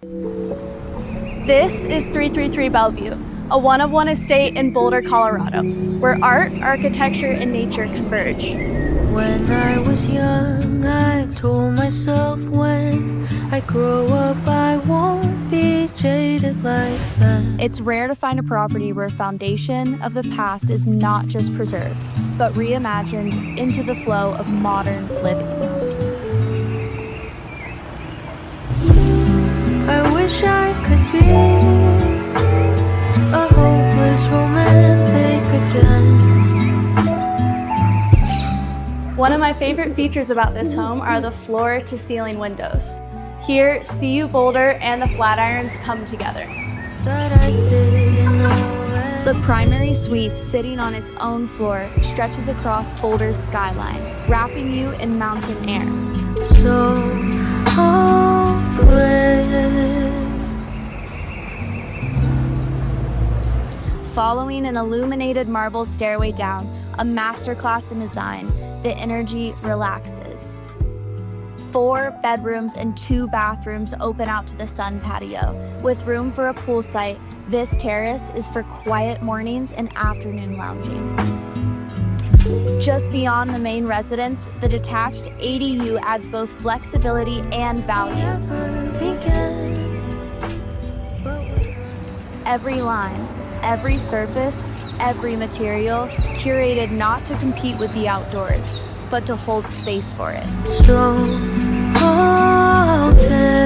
This is 333 Bellevue, a one-of-one estate in Boulder, Colorado, where art, architecture, and nature converge. When I was young, I told myself when I grow up, I won't be jaded like them. It's rare to find a property where a foundation of the past is not just preserved, but reimagined into the flow of modern living. I wish I could be a hopeless romantic again. One of my favorite features about this home are the floor-to-ceiling windows. Here, CU Boulder and the Flatirons come together. That I didn't know. The primary suite, sitting on its own floor, stretches across Boulder's skyline, wrapping you in mountain air. So hopeless. Following an illuminated marble stairway down, a masterclass in design, the energy relaxes. 4 bedrooms and 2 bathrooms open out to the sun patio. With room for a pool site, this terrace is for quiet mornings and afternoon lounging. Just beyond the main residence, the detached ADU adds both flexibility and value. Every line, every surface, every material, curated not to compete with the outdoors, but to hold space for it. So I'll tell